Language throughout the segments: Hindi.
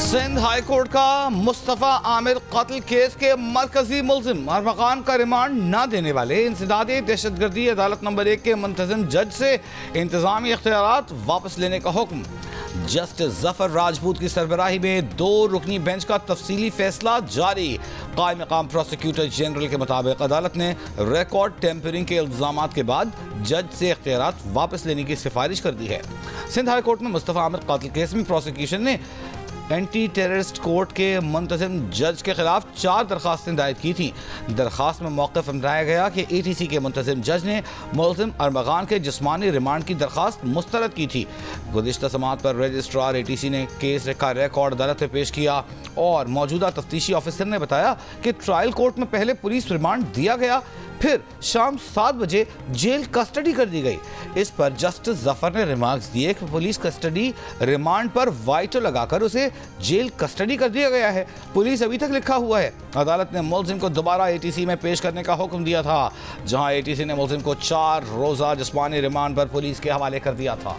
सिंध हाई कोर्ट का मुस्तफ़ा आमिर कत्ल केस के मरकजी मुल्जिम अरमगान का रिमांड न देने वाले इंसदादी दहशतगर्दी अदालत नंबर 1 के मुंतज़िम जज से इंतजामी इख्तियारात वापस लेने का हुक्म। जस्टिस जफर राजपूत की सरबराही में 2 रुकनी बेंच का तफसीली फैसला जारी। कायम मकाम प्रोसिक्यूटर जनरल के मुताबिक अदालत ने रिकॉर्ड टेम्परिंग के इल्जामात के बाद जज से इख्तियारात वापस लेने की सिफारिश कर दी है। सिंध हाई कोर्ट में मुस्तफ़ा आमिर कत्ल केस में प्रोसिक्यूशन ने एंटी टेररिस्ट कोर्ट के मुंतज़िम जज के खिलाफ 4 दरखास्तें दायर की थी। दरखास्त में मौक़िफ़ अपनाया गया कि ATC के मुंतज़िम जज ने मुल्ज़िम अरमगान के जिस्मानी रिमांड की दरखास्त मुस्तरद की थी। गुज़िश्ता समाअत पर रजिस्ट्रार ATC ने केस का रिकॉर्ड अदालत में पेश किया और मौजूदा तफ्तीशी ऑफिसर ने बताया कि ट्रायल कोर्ट में पहले पुलिस रिमांड दिया गया, फिर शाम 7 बजे जेल कस्टडी कर दी गई। इस पर जस्टिस जफर ने रिमार्क्स दिए कि पुलिस कस्टडी रिमांड पर वाइटो लगाकर उसे जेल कस्टडी कर दिया गया है। पुलिस अभी तक लिखा हुआ है। अदालत ने मुल्जिम को दोबारा ATC में पेश करने का हुक्म दिया था, जहां ATC ने मुल्जिम को 4 रोज़ा जिस्मानी रिमांड पर पुलिस के हवाले कर दिया था।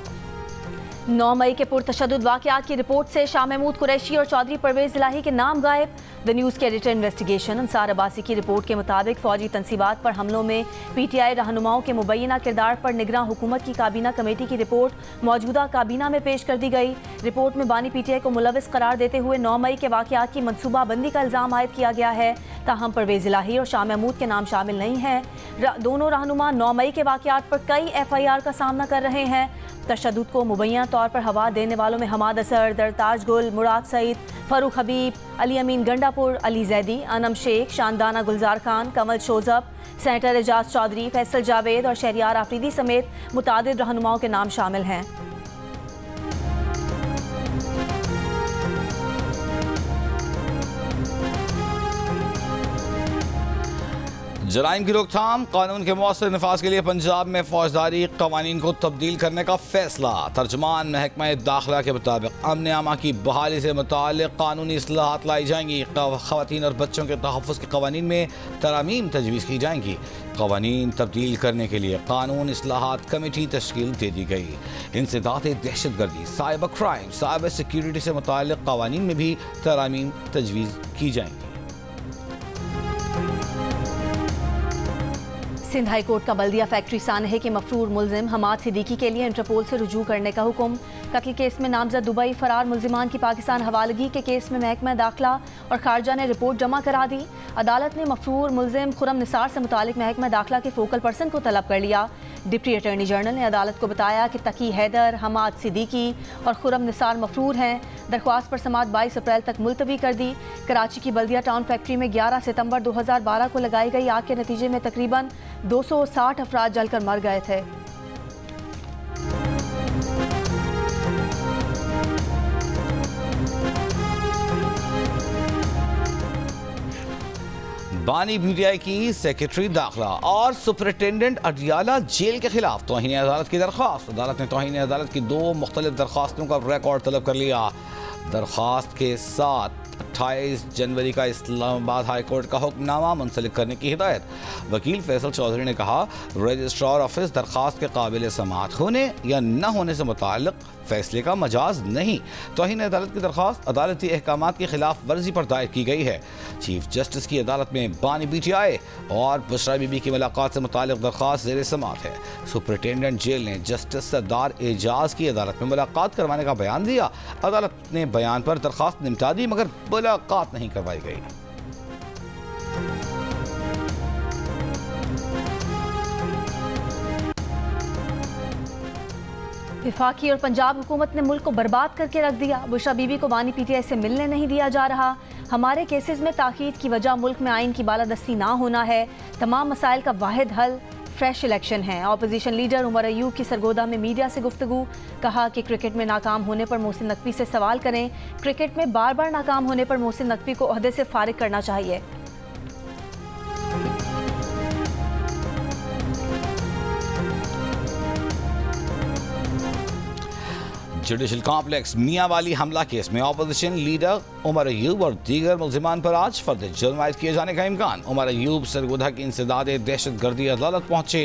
9 मई के पुरतशद्दुद वाक़यात की रिपोर्ट से शाह महमूद कुरैशी और चौधरी परवेज़ इलाही के नाम गायब। द न्यूज़ के एडिटर इन्वेस्टिगेशन अंसार अब्बासी की रिपोर्ट के मुताबिक फ़ौजी तनसीबात पर हमलों में PTI रहनुमाओं के मुबैना किरदार पर निगरां हुकूमत की काबीना कमेटी की रिपोर्ट मौजूदा काबीना में पेश कर दी गई। रिपोर्ट में बानी PTI को मुलविस करार देते हुए 9 मई के वाक़यात की मनसूबाबंदी का इल्ज़ाम आयद किया गया है। ताहम परवेज़ इलाही और शाह महमूद के नाम शामिल नहीं हैं। दोनों रहनुमा 9 मई के वाक़यात पर कई FIR का सामना कर रहे हैं। तशद्दुद को मुबैना तौर पर हवा देने वालों में हमाद असर, दरताज गुल, मुराद सईद, फ़ारूक हबीब, अली अमीन गंडापुर, अली जैदी, अनम शेख, शानदाना गुलजार खान, कमल शोजब, सेनेटर एजाज चौधरी, फैसल जावेद और शहरियार आफरीदी समेत मुतादिद रहनुमाओं के नाम शामिल हैं। जराइम की रोकथाम कानून के मौसर नफाज के लिए पंजाब में फौजदारी कवानीन को तब्दील करने का फैसला। तर्जमान महकमा दाखिला के मुताबिक अमन आमा की बहाली से मुताल्लिक़ कानूनी इस्लाहात लाई जाएंगी। ख़वातीन और बच्चों के तहफ़्फ़ुज़ के कवानीन में तरामीम तजवीज़ की जाएंगी। कवानीन तब्दील करने के लिए कानून इस्लाहात कमेटी तश्कील दे दी गई। इंसदाद दहशतगर्दी, साइबर क्राइम, साइबर सिक्योरिटी से मुताल्लिक़ कवानीन में भी तरामीम तजवीज़ की जाएंगी। सिंध हाई कोर्ट का बल्दिया फैक्ट्री सानहे के मफरूर मुल्जिम हमाद सिद्दीकी के लिए इंटरपोल से रुजू करने का हुक्म। कत्ल केस में नामजद दुबई फरार मुल्जिमान की पाकिस्तान हवालगी के केस में महकमा दाखिला और खारजा ने रिपोर्ट जमा करा दी। अदालत ने मफरूर मुल्जिम खुरम निसार से मुतालिक महकमा दाखिला के फोकल पर्सन को तलब कर लिया। डिप्टी अटॉर्नी जनरल ने अदालत को बताया कि तकी हैदर, हमाद सिद्दीकी और खुरम निसार मफरूर हैं। दरख्वास्त पर समाअत 22 अप्रैल तक मुलतवी कर दी। कराची की बल्दिया टाउन फैक्ट्री में 11 सितंबर 2012 को लगाई गई आग के नतीजे में तकरीबन 260 अफराद जलकर मर गए थे। बानी PTI की सेक्रेटरी दाखिला और सुपरिटेंडेंट अडियाला जेल के खिलाफ तौहीन अदालत की दरख्वास्त। अदालत ने तौहीन अदालत की 2 मुख्तलिफ दरख्वास्तों का रिकॉर्ड तलब कर लिया। दरख्वास्त के साथ 28 जनवरी का इस्लामाबाद हाई कोर्ट का हुक्मनामा मुंसलिक करने की हिदायत। वकील फैसल चौधरी ने कहा, रजिस्ट्रार ऑफिस दरख्वास्त के काबिल समाअत होने या न होने से मुताल्लिक फैसले का मजाज नहीं। तौहीन अदालत की दरख्वास्त अदालती अहकामात की खिलाफ वर्जी पर दायर की गई है। चीफ जस्टिस की अदालत में बानी PTI और बुशरा बीबी की मुलाकात से मुताल्लिक दरख्वास्त ज़ेर समाअत है। सुपरिटेंडेंट जेल ने जस्टिस सरदार एजाज की अदालत में मुलाकात करवाने का बयान दिया। अदालत ने बयान पर दरख्वास्त निपटा दी मगर मुलाकात नहीं करवाई गई। वफाकी और पंजाब हुकूमत ने मुल्क को बर्बाद करके रख दिया। बुशरा बीबी को बानी PTI से मिलने नहीं दिया जा रहा। हमारे केसेस में ताख़ीर की वजह मुल्क में आइन की बालादस्ती ना होना है। तमाम मसाइल का वाहिद हल फ्रेश इलेक्शन है। अपोजिशन लीडर उमर अयूब की सरगोदा में मीडिया से गुफ्तगू। कहा कि क्रिकेट में नाकाम होने पर मोहसिन नकवी से सवाल करें। क्रिकेट में बार बार नाकाम होने पर मोहसिन नकवी को ओहदे से फारिग करना चाहिए। जुडिशल कॉम्प्लेक्स मियांवाली हमला केस में अपोजिशन लीडर उमर अयूब और दीगर मुल्जिमान पर आज फर्द जुर्म आयद किए जाने का इम्कान। उमर अयूब सरगोधा की इंसदाद दहशतगर्दी अदालत पहुंचे।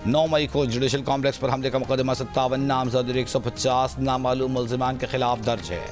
9 मई को जुडिशल कॉम्प्लेक्स पर हमले का मुकदमा 57 नामजद 150 नामालूम मुल्जिमान के खिलाफ दर्ज है।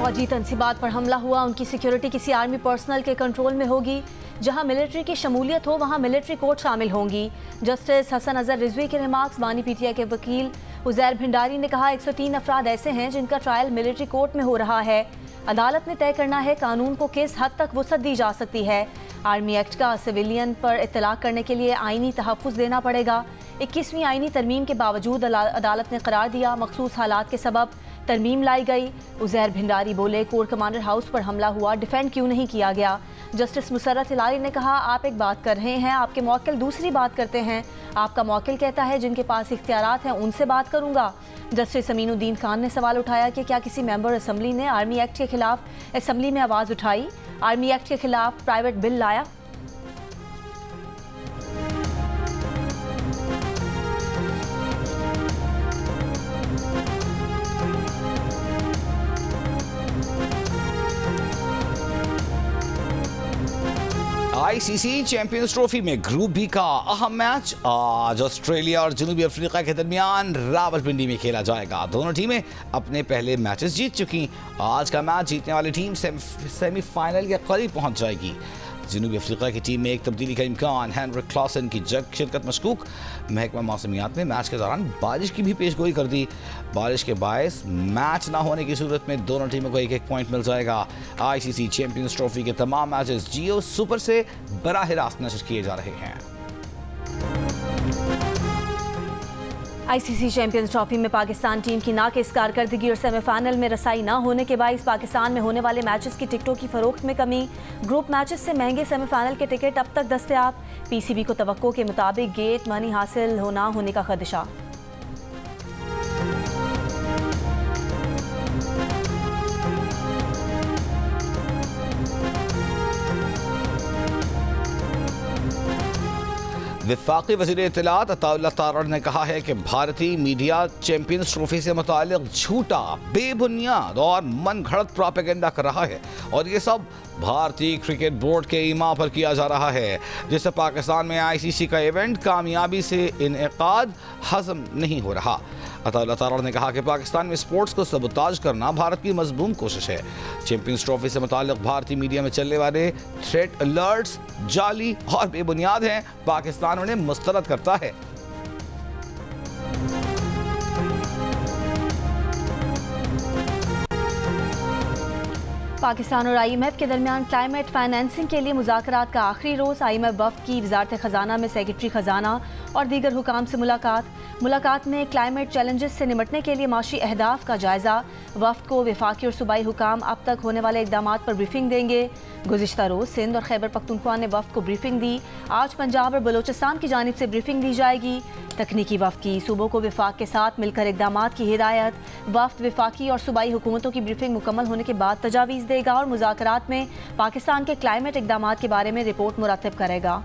फौजी तनसीबात पर हमला हुआ, उनकी सिक्योरिटी किसी आर्मी पर्सनल के कंट्रोल में होगी। जहां मिलिट्री की शमूलियत हो वहां मिलिट्री कोर्ट शामिल होंगी। जस्टिस हसन अजहर रिजवी के रिमार्क्स। बानी पीटीआई के वकील उजैर भिंडारी ने कहा 103 अफराद ऐसे हैं जिनका ट्रायल मिलिट्री कोर्ट में हो रहा है। अदालत ने तय करना है कानून को किस हद तक वुसअत दी जा सकती है। आर्मी एक्ट का सिविलियन पर इत्तलाक करने के लिए आईनी तहफ़्फ़ुज़ देना पड़ेगा। 21वीं आईनी तरमीम के बावजूद अदालत ने करार दिया मखसूस हालात के सबब तरमीम लाई गई। उजैर भिंडारी बोले कोर कमांडर हाउस पर हमला हुआ, डिफेंड क्यों नहीं किया गया। जस्टिस मुसर्रत हिलारी ने कहा आप एक बात कर रहे हैं, आपके मौकिल दूसरी बात करते हैं। आपका मौकिल कहता है जिनके पास इख्तियारात हैं उनसे बात करूंगा। जस्टिस अमीनुद्दीन खान ने सवाल उठाया कि क्या किसी मेंबर असम्बली ने आर्मी एक्ट के खिलाफ असम्बली में आवाज़ उठाई, आर्मी एक्ट के खिलाफ प्राइवेट बिल लाया। आईसीसी चैंपियंस ट्रॉफी में ग्रुप बी का अहम मैच आज ऑस्ट्रेलिया और जनूबी अफ्रीका के दरमियान रावलपिंडी में खेला जाएगा। दोनों टीमें अपने पहले मैचेस जीत चुकी। आज का मैच जीतने वाली टीम सेमीफाइनल के करीब पहुंच जाएगी। जनूबी अफ्रीका की टीम में एक तब्दीली का इम्कान। हेनरिक क्लासन की शिरकत मशकूक। महकमा मौसमियात ने मैच के दौरान बारिश की भी पेशगोई कर दी। बारिश के बायस मैच ना होने की सूरत में दोनों टीमों को एक एक पॉइंट मिल जाएगा। आईसीसी चैंपियंस ट्रॉफी के तमाम मैचेस जियो सुपर से बराह रास्त नशर किए जा रहे हैं। आईसीसी चैंपियंस ट्रॉफी में पाकिस्तान टीम की नाक़िस कारकर्दगी और सेमीफाइनल में रसाई न होने के बाइस पाकिस्तान में होने वाले मैचेस की टिकटों की फरोख्त में कमी। ग्रुप मैचेस से महंगे सेमीफाइनल के टिकट अब तक दस्तयाब। पीसीबी को तवक्को के मुताबिक गेट मनी हासिल ना होने का खदशा। वफाकी वज़ीर इत्तलात अताउल्लाह तारड़ ने कहा है कि भारतीय मीडिया चैंपियंस ट्रॉफी से मुताल्लिक़ झूठा, बेबुनियाद और मन घड़त प्रोपेगेंडा कर रहा है और ये सब भारतीय क्रिकेट बोर्ड के ईमा पर किया जा रहा है, जिससे पाकिस्तान में आईसीसी का इवेंट कामयाबी से इनेकाद हज़म नहीं हो रहा। अताउल्लाह तारड़ ने कहा कि पाकिस्तान में स्पोर्ट्स को सबूताज करना भारत की मजबूम कोशिश है। चैंपियंस ट्रॉफी से मुताल्लिक़ भारतीय मीडिया में चलने वाले थ्रेट अलर्ट्स जाली और बेबुनियाद हैं। पाकिस्तान उन्हें मुस्तरद करता है। पाकिस्तान और आईएमएफ के दरमियान क्लाइमेट फाइनेंसिंग के लिए मुज़ाकरात का आखिरी रोज़। आईएमएफ वफ़द की वज़ारत ख़जाना में सेक्रेटरी ख़जाना और दीगर हुकाम से मुलाकात में क्लाइमेट चैलेंजेस से निमटने के लिए माशी अहदाफ का जायज़ा। वफ़द को वफाकी और सूबाई हुकाम अब तक होने वाले इक़दामात पर ब्रीफिंग देंगे। गुज़िश्ता रोज़ सिंध और खैबर पख्तूनख्वा ने वफ़द को ब्रीफिंग दी। आज पंजाब और बलोचिस्तान की जानिब से ब्रीफिंग दी जाएगी। तकनीकी वफ़द की सूबों को वफाक के साथ मिलकर इक़दामात की हिदायत। वफ़द वफाकी और सूबाई हुकूमतों की ब्रीफिंग मुकम्मल होने के बाद तजावीज़ देगा और मुज़ाकरात में पाकिस्तान के क्लाइमेट इक़दामात के बारे में रिपोर्ट मुरतब करेगा।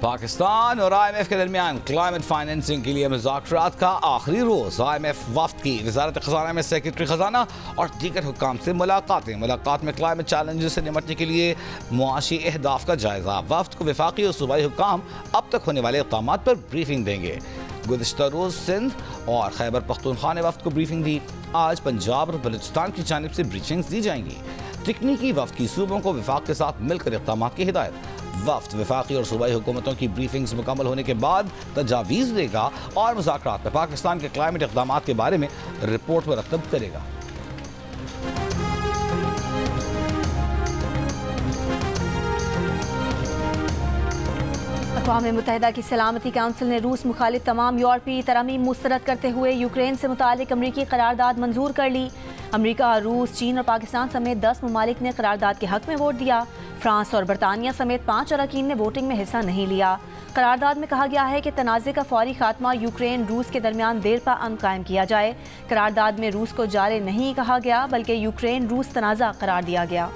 पाकिस्तान और आईएमएफ के दरमियान क्लाइमेट फाइनेंसिंग के लिए मुज़ाकरात का आखिरी रोज़। आईएमएफ वफ़द की वज़ारत ख़ज़ाना में सेक्रेटरी ख़ज़ाना और दीगर हुकाम से मुलाकात में क्लाइमेट चैलेंजेस से निमटने के लिए मुआशी अहदाफ का जायज़ा। वफ़द को वफाकी और सूबाई हुकाम अब तक होने वाले इक़दामात पर ब्रीफिंग देंगे। गुज़िश्ता रोज़ सिंध और खैबर पख्तूनख्वा ने वफ़द को ब्रीफिंग दी। आज पंजाब और बलूचिस्तान की जानिब से ब्रीफिंग्स दी जाएंगी। तकनीकी वफ़द की सूबों को वफाक के साथ मिलकर इक़दामात की हिदायत। वफ़द वफाकी और सूबाई हुकूमतों की ब्रीफिंग्स मुकम्मल होने के बाद तजावीज़ देगा और मुज़ाकरात में पाकिस्तान के क्लाइमेट इक़दामात के बारे में रिपोर्ट मुरतब करेगा। अक़वाम मुत्तहिदा की सलामती काउंसिल ने रूस मुखालिफ तमाम यूरोपीय तरमीम मुस्तरद करते हुए यूक्रेन से मुतालिक अमरीकी करारदाद मंजूर कर ली। अमरीका, रूस, चीन और पाकिस्तान समेत 10 ममालिक ने करारदाद के हक में वोट दिया। फ्रांस और बरतानिया समेत 5 अरकान ने वोटिंग में हिस्सा नहीं लिया। करारदाद में कहा गया है कि तनाज़े का फौरी खात्मा यूक्रेन रूस के दरमियान देर पा अमन कायम किया जाए। करारदाद में रूस को जारे नहीं कहा गया बल्कि यूक्रेन रूस तनाज़ा करार दिया गया।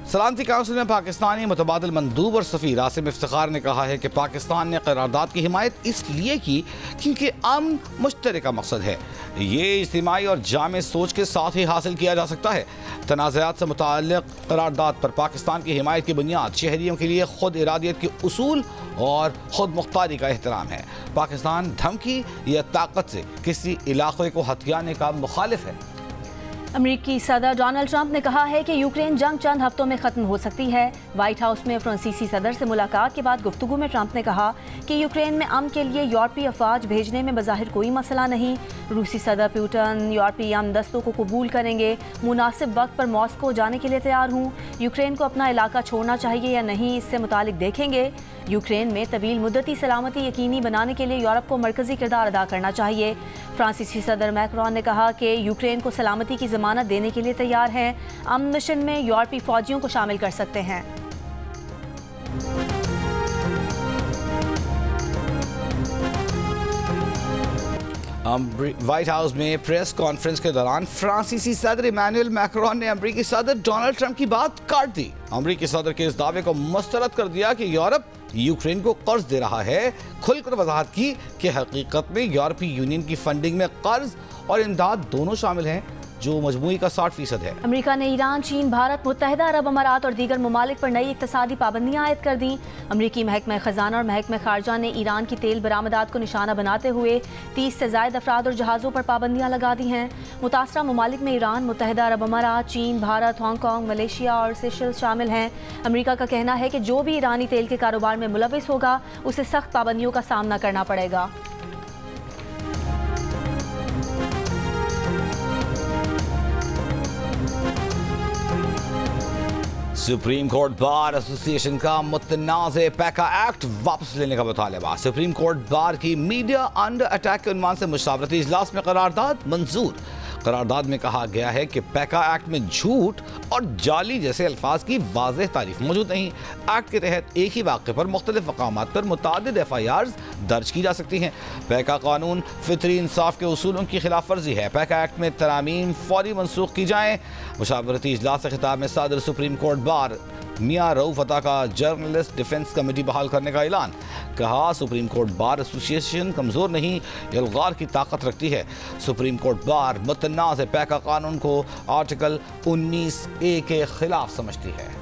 सलामती काउंसिल में पाकिस्तानी मुतबादिल मंदूब और सफ़ीर आसिम इफ्तिखार ने कहा है कि पाकिस्तान ने करारदाद की हिमायत इसलिए की क्योंकि अमन मुश्तरका मकसद है। ये इज्तिमाई और जामे सोच के साथ ही हासिल किया जा सकता है। तनाज़ात से मुताल्लिक़ करारदाद पर पाकिस्तान की हिमायत की बुनियाद शहरियों के लिए खुद इरादियत के उसूल और खुद मुख्तारी का एहतराम है। पाकिस्तान धमकी या ताकत से किसी इलाके को हथियाने का मुखालिफ है। अमेरिकी सदर डोनाल्ड ट्रंप ने कहा है कि यूक्रेन जंग चंद हफ्तों में ख़त्म हो सकती है। व्हाइट हाउस में फ्रांसीसी सदर से मुलाकात के बाद गुफ्तगू में ट्रंप ने कहा कि यूक्रेन में अमन के लिए यूरोपीय अफवाज भेजने में बज़ाहिर कोई मसला नहीं। रूसी सदर पुतिन यूरोपीय अमन दस्तों को कबूल करेंगे। मुनासिब वक्त पर मॉस्को जाने के लिए तैयार हूँ। यूक्रेन को अपना इलाका छोड़ना चाहिए या नहीं, इससे मुतालिक देखेंगे। यूक्रेन में तवील मुद्दती सलामती यकीनी बनाने के लिए यूरोप को मरकजी किरदार अदा करना चाहिए। फ्रांसीसी सदर मैक्रोन ने कहा कि यूक्रेन को सलामती की जमानत देने के लिए तैयार हैं। अमन मिशन में यूरोपीय फौजियों को शामिल कर सकते हैं। व्हाइट हाउस में प्रेस कॉन्फ्रेंस के दौरान फ्रांसीसी सदर इमैनुअल मैक्रोन ने अमेरिकी सदर डोनाल्ड ट्रंप की बात काट दी। अमेरिकी सदर के इस दावे को मुस्तरद कर दिया कि यूरोप यूक्रेन को कर्ज दे रहा है। खुलकर वजाहत की कि हकीकत में यूरोपीय यूनियन की फंडिंग में कर्ज और इमदाद दोनों शामिल हैं, जो मजमूई का 60% है। अमेरिका ने ईरान, चीन, भारत, मुत्तहिदा अरब अमारात और दीगर ममालिक पर नई इक्तसादी पाबंदियां आयद कर दी। अमेरिकी महकमा खजाना और महकमा खारजा ने ईरान की तेल बरामदात को निशाना बनाते हुए 30 से ज़ायद अफराद और जहाज़ों पर पाबंदियां लगा दी हैं। मुतासरा ममालिक में ईरान, मुत्तहिदा अरब अमारात, चीन, भारत, हांगकॉन्ग, मलेशिया और सेशल्स शामिल हैं। अमेरिका का कहना है कि जो भी ईरानी तेल के कारोबार में मुलविस होगा उसे सख्त पाबंदियों का सामना करना पड़ेगा। सुप्रीम कोर्ट बार एसोसिएशन का मुतनाज़े पैका एक्ट वापस लेने का मुतालबा। सुप्रीम कोर्ट बार की मीडिया अंडर अटैक के उन्वान से मुशावरती इजलास में करारदाद मंजूर। करारदाद में कहा गया है कि पैका एक्ट में झूठ और जाली जैसे अल्फाज की वाज़ेह तारीफ मौजूद नहीं। एक्ट के तहत एक ही वाक़े पर मुख्तलिफ मकामात पर मुतादिद FIRs दर्ज की जा सकती हैं। पैका कानून फितरी इंसाफ के उसूलों की खिलाफ वर्जी है। पैका एक्ट में तरामीम फौरी मनसूख की जाएँ। मुशावरती इजलास से खिताब में सदर सुप्रीम कोर्ट बार मियां रऊफ अता का जर्नलिस्ट डिफेंस कमेटी बहाल करने का ऐलान। कहा सुप्रीम कोर्ट बार एसोसिएशन कमज़ोर नहीं, इल्गार की ताकत रखती है। सुप्रीम कोर्ट बार मुतनाज़ पैका कानून को आर्टिकल 19A के खिलाफ समझती है।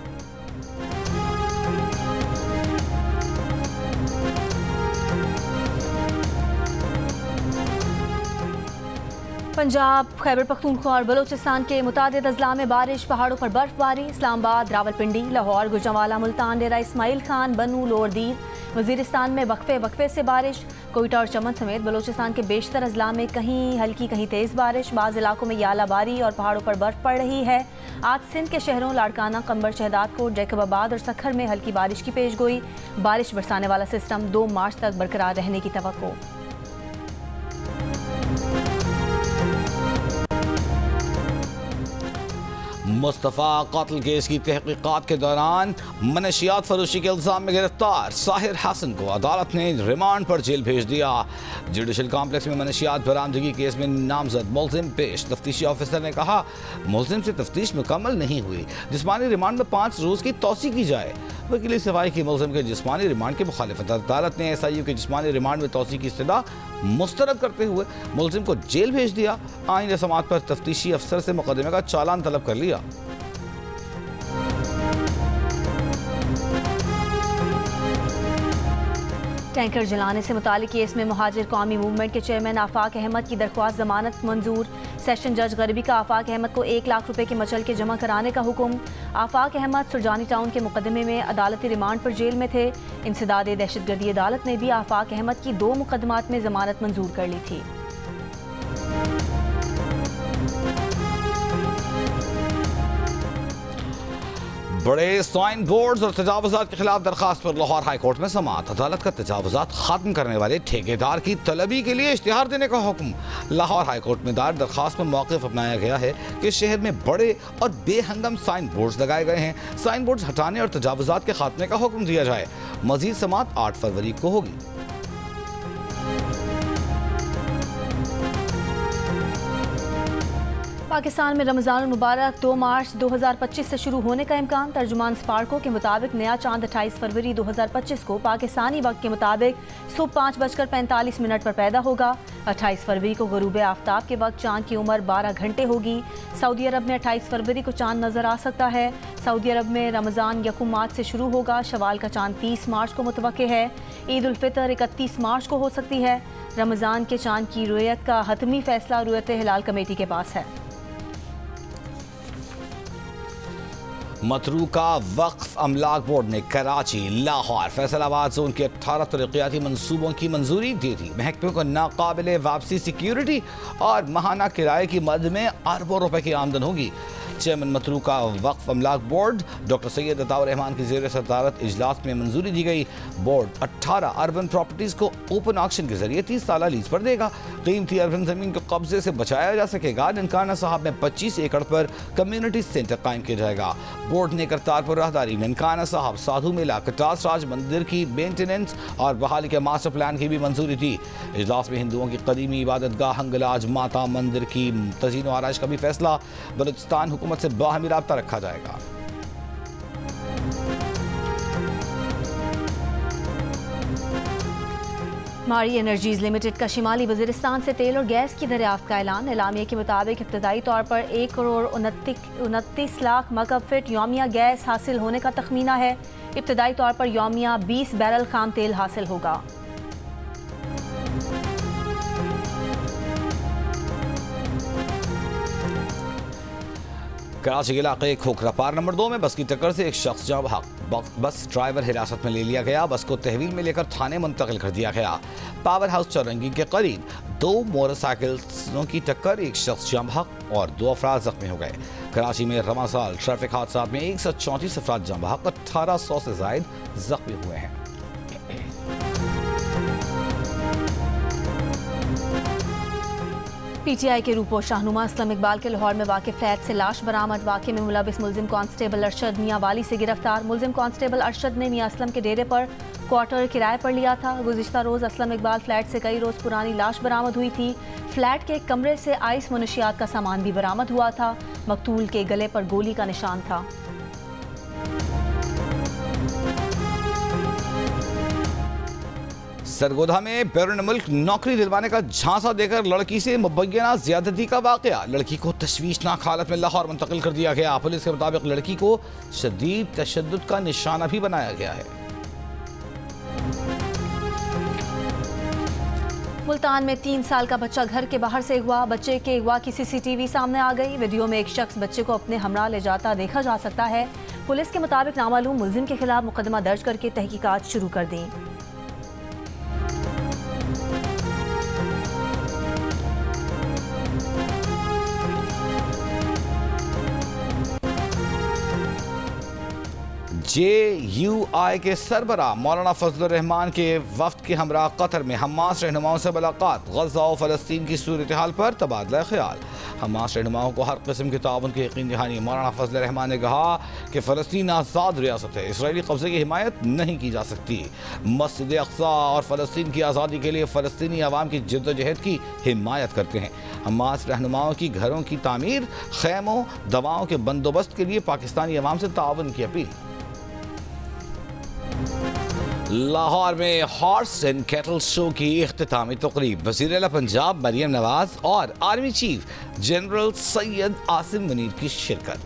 पंजाब, खैबर पख्तूनख्वा और बलोचिस्तान के मुतादिद अजला में बारिश, पहाड़ों पर बर्फबारी। इस्लामाबाद, रावलपिंडी, लाहौर, गुजरांवाला, मुल्तान, डेरा इस्माइल खान, बनू, लोअरदीर, वजीरिस्तान में वक्फे से बारिश। कोयटा और चमन समेत बलोचिस्तान के बेशतर अजला में कहीं हल्की कहीं तेज़ बारिश। बाज़ इलाकों में यालाबारी और पहाड़ों पर बर्फ पड़ रही है। आज सिंध के शहरों लाड़काना, कंबर, शहदादकोट, जैकबाबाद और सखर में हल्की बारिश की पेशगोई। बारिश बरसाने वाला सिस्टम 2 मार्च तक बरकरार रहने की तवक्को। मुस्तफ़ा कत्ल केस की तहकीकात के दौरान मनशियात फरोशी के इल्ज़ाम में गिरफ्तार साहिर हसन को अदालत ने रिमांड पर जेल भेज दिया। जुडिशल कॉम्प्लेक्स में मनशियात बरामदगी केस में नामजद मुलजिम पेश। तफ्तीशी ऑफिसर ने कहा मुलजिम से तफ्तीश मुकम्मल नहीं हुई, जिस्मानी रिमांड में 5 रोज़ की तौसी की जाए। वकील सिवाई की मुलजिम के जिस्मानी रिमांड की मुखालिफत। अदालत ने SIU के जिस्मानी रिमांड में तौसी की इस्तदा मुस्तरद करते हुए मुलजिम को जेल भेज दिया। आइन समात पर तफ्तीशी अफसर से मुकदमे का चालान तलब कर लिया। टैंकर जलाने से मुतालिक केस में मुहाजिर कौमी मूवमेंट के चेयरमैन आफाक अहमद की दरख्वास्त जमानत मंजूर। सेशन जज गरबी का आफाक अहमद को 1 लाख रुपए के मचल के जमा कराने का हुक्म। आफाक अहमद सुरजानी टाउन के मुकदमे में अदालती रिमांड पर जेल में थे। इंसदाद दहशतगर्दी अदालत ने भी आफाक अहमद की 2 मुकदमात में जमानत मंजूर कर ली थी। बड़े साइन बोर्ड्स और तजावुजात के खिलाफ दरखास्त पर लाहौर हाई कोर्ट में समाअत। अदालत का तजावुजात खत्म करने वाले ठेकेदार की तलबी के लिए इश्तिहार देने का हुक्म। लाहौर हाई कोर्ट में दायर दरखास्त में मौक़िफ़ अपनाया गया है कि शहर में बड़े और बेहंगम साइन बोर्ड्स लगाए गए हैं। साइन बोर्ड्स हटाने और तजावुजात के खात्मे का हुक्म दिया जाए। मजीद समाअत 8 फरवरी को होगी। पाकिस्तान में रमज़ान मुबारक 2 मार्च 2025 से शुरू होने का इम्कान। तर्जुमान स्पार्को के मुताबिक नया चांद 28 फरवरी 2025 को पाकिस्तानी वक्त के मुताबिक सुबह 5:45 पर पैदा होगा। 28 फरवरी को गरूब आफ्ताब के वक्त चांद की उम्र 12 घंटे होगी। सऊदी अरब में 28 फरवरी को चांद नज़र आ सकता है। सऊदी अरब में रमज़ान 1 मार्च से शुरू होगा। शवाल का चांद 30 मार्च को मुतवक्के है। ईद उल फितर 31 मार्च को हो सकती है। रमज़ान के चांद की रुयत का हतमी फैसला रुयत हिलाल कमेटी के पास है। मतरूका वक्फ अमलाक बोर्ड ने कराची, लाहौर, फैसलाबाद जोन के 18 तरक्याती मंसूबों की मंजूरी दी थी। महकमे को नाकाबिले वापसी सिक्योरिटी और माहाना किराए की मद में अरबों रुपए की आमदन होगी। चेयरमैन मतरूका वक्फ अमलाक बोर्ड डॉक्टर सैयद अताउर रहमान की ज़ेर सदारत इजलास में मंजूरी दी गई। बोर्ड 18 अर्बन प्रॉपर्टीज़ को ओपन ऑक्शन के जरिए 30 साल लीज पर देगा। कीमती अर्बन ज़मीन को कब्जे से बचाया जा सकेगा। ननकाना साहब में 25 एकड़ पर कम्युनिटी सेंटर कायम किया जाएगा। बोर्ड ने करतारपुर राहदारी, ननकाना साहब, साधु मेला, कटास राज मंदिर की मेंटेनेंस और बहाली के मास्टर प्लान की भी मंजूरी दी। इजलास में हिंदुओं की कदीमी इबादतगाह हंगलाज माता मंदिर की तज़ीन व आराइश का भी फैसला बलूचिस्तान हुकूमत से बाहमी राब्ता रखा जाएगा। मारी एनर्जीज लिमिटेड का शिमाली वज़ीरिस्तान से तेल और गैस की दरियाफ्त का ऐलान। एलामिया के मुताबिक इब्तदाई तौर पर 1,29 लाख मकब फिट यौमिया गैस हासिल होने का तखमीना है। इब्तदाई तौर पर यौमिया 20 बैरल खाम तेल हासिल होगा। कराची के इलाके खोखरापार नंबर 2 में बस की टक्कर से एक शख्स जाँ बहक। बस ड्राइवर हिरासत में ले लिया गया। बस को तहवील में लेकर थाने मुंतकिल कर दिया गया। पावर हाउस चौरंगी के करीब 2 मोटरसाइकिलों की टक्कर, एक शख्स जाँ बहक और 2 अफराद जख्मी हो गए। कराची में रवा साल ट्रैफिक हादसा में 134 अफराद जाँ बहक, 1800 से जायद जख्मी हुए हैं। पीटीआई के रूपो शाहनुमा असलम इकबाल के लाहौर में वाक़ फ्लैट से लाश बरामद। वाक़े में मुलविस मुलजिम कांस्टेबल अरशद मियाँ वाली से गिरफ्तार। मुलजिम कांस्टेबल अरशद ने मियाँ असलम के डेरे पर क्वार्टर किराए पर लिया था। गुज़िश्ता रोज़ असलम इकबाल फ्लैट से कई रोज़ पुरानी लाश बरामद हुई थी। फ्लैट के एक कमरे से आइस मुनशियात का सामान भी बरामद हुआ था। मकतूल के गले पर गोली का निशान था। सरगोधा में बैरून मुल्क नौकरी दिलवाने का झांसा देकर लड़की से मुबैना ज्यादती का वाकया। लड़की को तशवीशनाक हालत में लाहौर मुंतकिल कर दिया गया। पुलिस के मुताबिक लड़की को शदीद तशद्दुद का निशाना भी बनाया गया है। मुल्तान में 3 साल का बच्चा घर के बाहर से अगवा। बच्चे के अगवा की CCTV सामने आ गई। वीडियो में एक शख्स बच्चे को अपने हमरा ले जाता देखा जा सकता है। पुलिस के मुताबिक नामालूम मुलजिम के खिलाफ मुकदमा दर्ज करके तहकीकात शुरू कर दी। JUI के सरबरा मौलाना फजलुर रहमान के वफ्द के हमरा कतर में हमास रहनुमाओं से मुलाकात। गज़ा और फ़लस्तीन की सूरत हाल पर तबादला ख्याल। हमास रहनुमाओं को हर किस्म के ताउन की यकीन दहानी। मौलाना फजलुर रहमान ने कहा कि फ़लस्तीन आज़ाद रियासत है, इसराइली कब्जे की हिमायत नहीं की जा सकती। मस्जिद अक़सा और फ़लस्तीन की आज़ादी के लिए फ़लस्तीनी अवाम की जद्दोजहद की हिमायत करते हैं। हमास रहनुमाओं की घरों की तामीर, खैमों, दवाओं के बंदोबस्त के लिए पाकिस्तानी अवाम से ताउन की अपील। लाहौर में हॉर्स एंड कैटल शो की इख्तितामी तकरीब। वज़ीर आला पंजाब मरियम नवाज और army chief general Syed Asim Munir की शिरकत।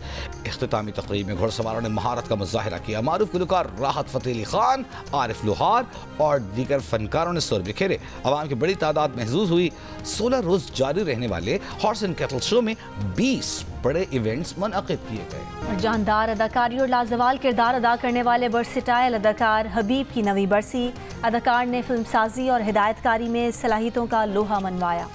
इख्तितामी तकरीब में घुड़सवारों ने महारत का मुजाहिरा किया। मारूफ गुलकार राहत फ़तेह अली खान, आरिफ लोहार और दीगर फनकारों ने सुर बिखेरे। अवाम की बड़ी तादाद महसूस हुई। 16 रोज़ जारी रहने वाले हॉर्स एंड कैटल शो में 20 बड़े इवेंट्स मुनअक़िद किए गए। जानदार अदाकारी और लाजवाल किरदार अदा करने वाले वर्सेटाइल अदाकार हबीब की नवी बरसी। अदाकार ने फिल्मसाजी और हिदायतकारी में सलाहियतों का लोहा मनवाया।